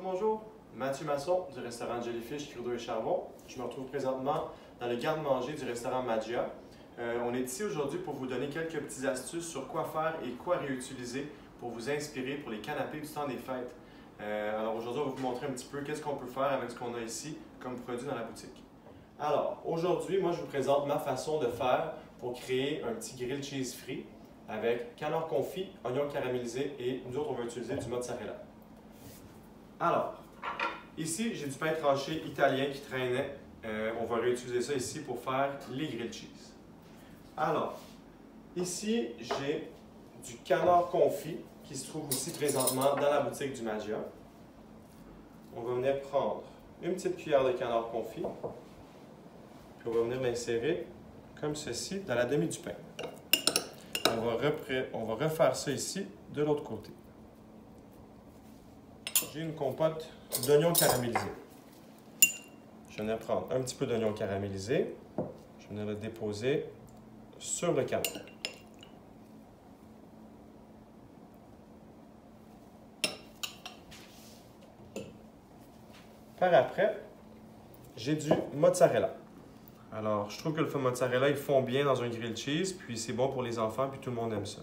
Bonjour, Mathieu Masson du restaurant Jellyfish, Crudo et Charbon. Je me retrouve présentement dans le garde-manger du restaurant Magia. On est ici aujourd'hui pour vous donner quelques petites astuces sur quoi faire et quoi réutiliser pour vous inspirer pour les canapés du temps des fêtes. Alors aujourd'hui, on va vous montrer un petit peu qu'est-ce qu'on peut faire avec ce qu'on a ici comme produit dans la boutique. Alors aujourd'hui, moi je vous présente ma façon de faire pour créer un petit grilled cheese frit avec canard confit, oignons caramélisés et nous autres on va utiliser du mozzarella. Alors, ici j'ai du pain tranché italien qui traînait. On va réutiliser ça ici pour faire les grilled cheese. Alors, ici j'ai du canard confit qui se trouve aussi présentement dans la boutique du Magia. On va venir prendre une petite cuillère de canard confit, puis on va venir l'insérer comme ceci dans la demi du pain. On va refaire ça ici de l'autre côté. J'ai une compote d'oignons caramélisés. Je vais venir prendre un petit peu d'oignons caramélisés. Je vais venir le déposer sur le canard. Par après, j'ai du mozzarella. Alors, je trouve que le mozzarella, il fond bien dans un grilled cheese, puis c'est bon pour les enfants, puis tout le monde aime ça.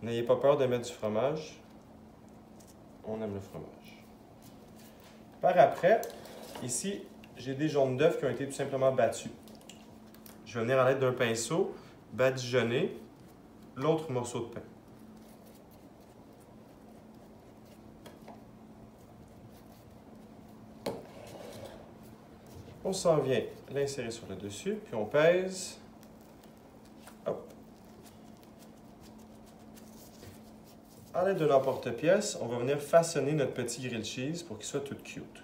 N'ayez pas peur de mettre du fromage. On aime le fromage. Par après, ici, j'ai des jaunes d'œufs qui ont été tout simplement battus. Je vais venir à l'aide d'un pinceau badigeonner l'autre morceau de pain. On s'en vient l'insérer sur le dessus, puis on pèse. Hop. À l'aide d'un emporte-pièce, on va venir façonner notre petit grilled cheese pour qu'il soit tout cute.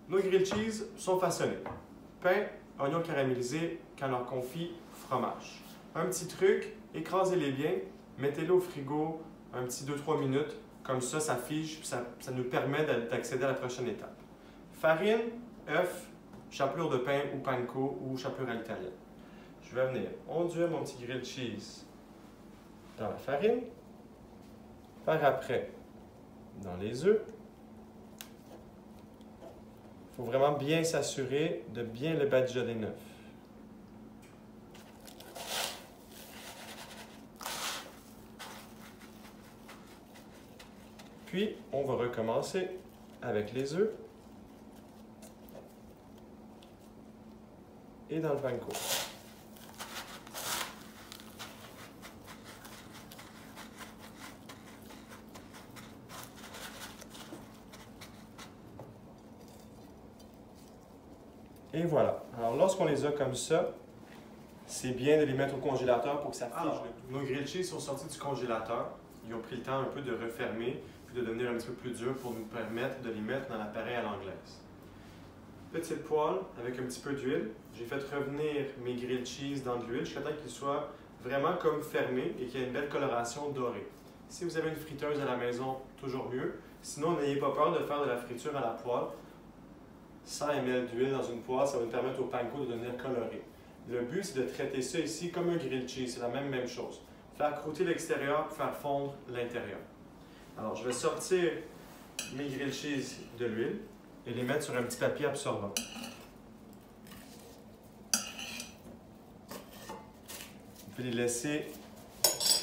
Nos grilled cheese sont façonnés. Pain, oignons caramélisés, canard confit, fromage. Un petit truc, écrasez-les bien, mettez-les au frigo un petit 2-3 minutes. Comme ça, ça fige, ça nous permet d'accéder à la prochaine étape. Farine, œuf, chapelure de pain ou panko ou chapelure à l'italienne. Je vais venir onduire mon petit grilled cheese dans la farine. Par après, dans les œufs. Il faut vraiment bien s'assurer de bien le badigeonner neuf. Puis, on va recommencer avec les œufs et dans le panko. Et voilà. Alors, lorsqu'on les a comme ça, c'est bien de les mettre au congélateur pour que ça fige. Nos grilled cheese sont sortis du congélateur. Ils ont pris le temps un peu de refermer puis de devenir un petit peu plus durs pour nous permettre de les mettre dans l'appareil à l'anglaise. Petite poêle avec un petit peu d'huile. J'ai fait revenir mes grilled cheese dans de l'huile jusqu'à temps qu'ils soient vraiment comme fermés et qu'il y ait une belle coloration dorée. Si vous avez une friteuse à la maison, toujours mieux. Sinon, n'ayez pas peur de faire de la friture à la poêle. 100 ml d'huile dans une poêle, ça va nous permettre au panko de devenir coloré. Le but, c'est de traiter ça ici comme un grilled cheese. C'est la même chose. Faire croûter l'extérieur pour faire fondre l'intérieur. Alors, je vais sortir mes grilled cheese de l'huile et les mettre sur un petit papier absorbant. Vous pouvez les laisser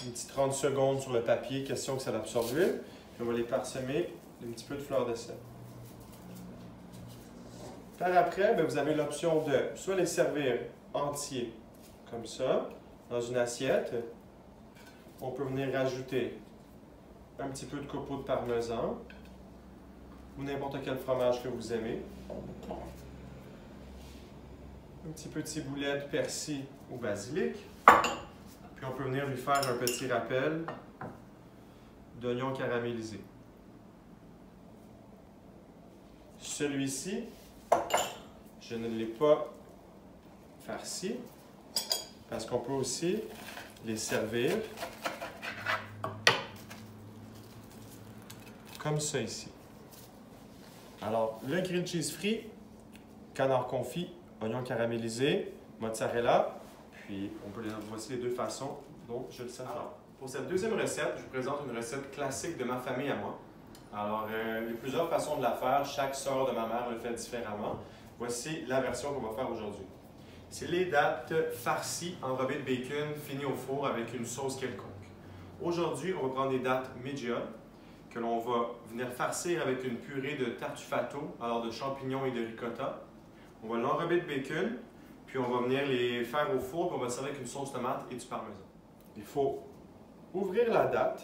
une petite 30 secondes sur le papier, question que ça absorbe l'huile. Puis on va les parsemer d'un petit peu de fleur de sel. Par après, vous avez l'option de soit les servir entiers, comme ça, dans une assiette. On peut venir rajouter un petit peu de copeaux de parmesan ou n'importe quel fromage que vous aimez. Un petit peu de ciboulette, persil ou basilic. Puis on peut venir lui faire un petit rappel d'oignons caramélisés. Celui-ci, je ne l'ai pas farci parce qu'on peut aussi les servir comme ça ici. Alors, le grilled cheese frit, canard confit, oignon caramélisé, mozzarella, puis voici les deux façons dont je le sers. Alors, pour cette deuxième recette, je vous présente une recette classique de ma famille à moi. Alors, il y a plusieurs façons de la faire. Chaque sœur de ma mère le fait différemment. Voici la version qu'on va faire aujourd'hui. C'est les dattes farcies enrobées de bacon finies au four avec une sauce quelconque. Aujourd'hui, on va prendre des dattes medium que l'on va venir farcir avec une purée de tartufato, alors de champignons et de ricotta. On va l'enrober de bacon, puis on va venir les faire au four, puis on va le servir avec une sauce tomate et du parmesan. Il faut ouvrir la datte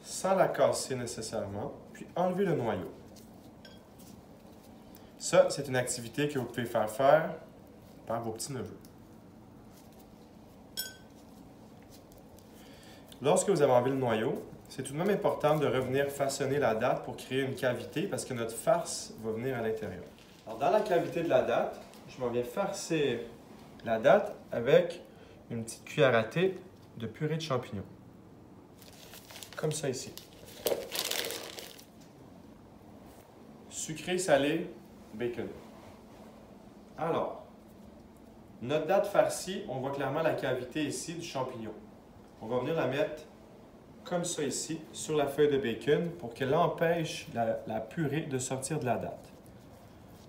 sans la casser nécessairement, puis enlever le noyau. Ça, c'est une activité que vous pouvez faire par vos petits-neveux. Lorsque vous avez enlevé le noyau, c'est tout de même important de revenir façonner la datte pour créer une cavité parce que notre farce va venir à l'intérieur. Alors, dans la cavité de la datte, je m'en viens farcir la datte avec une petite cuillère à thé de purée de champignons. Comme ça ici. Sucré, salé, bacon. Alors, notre datte farcie, on voit clairement la cavité ici du champignon. On va venir la mettre comme ça ici, sur la feuille de bacon, pour qu'elle empêche la purée de sortir de la datte.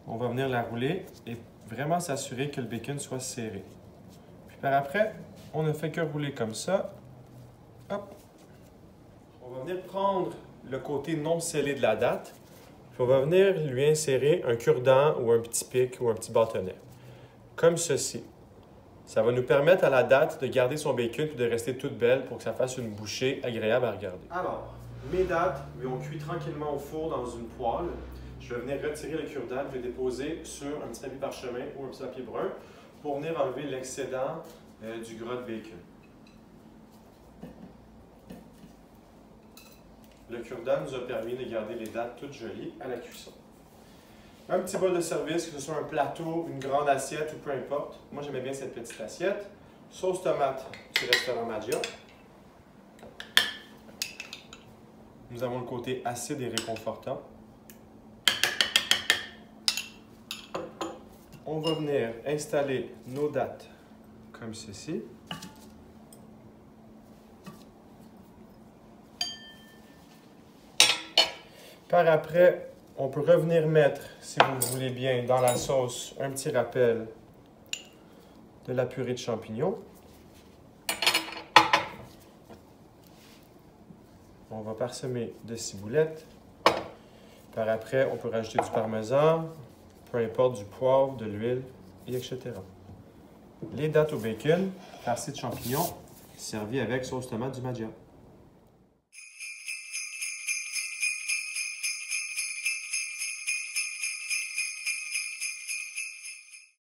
On va venir la rouler et vraiment s'assurer que le bacon soit serré. Puis par après, on ne fait que rouler comme ça. Hop. On va venir prendre le côté non scellé de la datte, puis on va venir lui insérer un cure-dent ou un petit pic ou un petit bâtonnet. Comme ceci. Ça va nous permettre à la datte de garder son bacon et de rester toute belle pour que ça fasse une bouchée agréable à regarder. Alors, mes dattes ont cuit tranquillement au four dans une poêle. Je vais venir retirer le cure-dent et le déposer sur un petit papier parchemin ou un petit papier brun pour venir enlever l'excédent du gras de bacon. Le cure-dent nous a permis de garder les dattes toutes jolies à la cuisson. Un petit bol de service, que ce soit un plateau, une grande assiette ou peu importe. Moi, j'aimais bien cette petite assiette. Sauce tomate du restaurant Maggia. Nous avons le côté acide et réconfortant. On va venir installer nos dattes comme ceci. Par après, on peut revenir mettre, si vous voulez bien, dans la sauce, un petit rappel de la purée de champignons. On va parsemer de ciboulettes. Par après, on peut rajouter du parmesan, peu importe, du poivre, de l'huile, etc. Les dattes au bacon, farcies de champignons, servies avec sauce tomate du Maggia.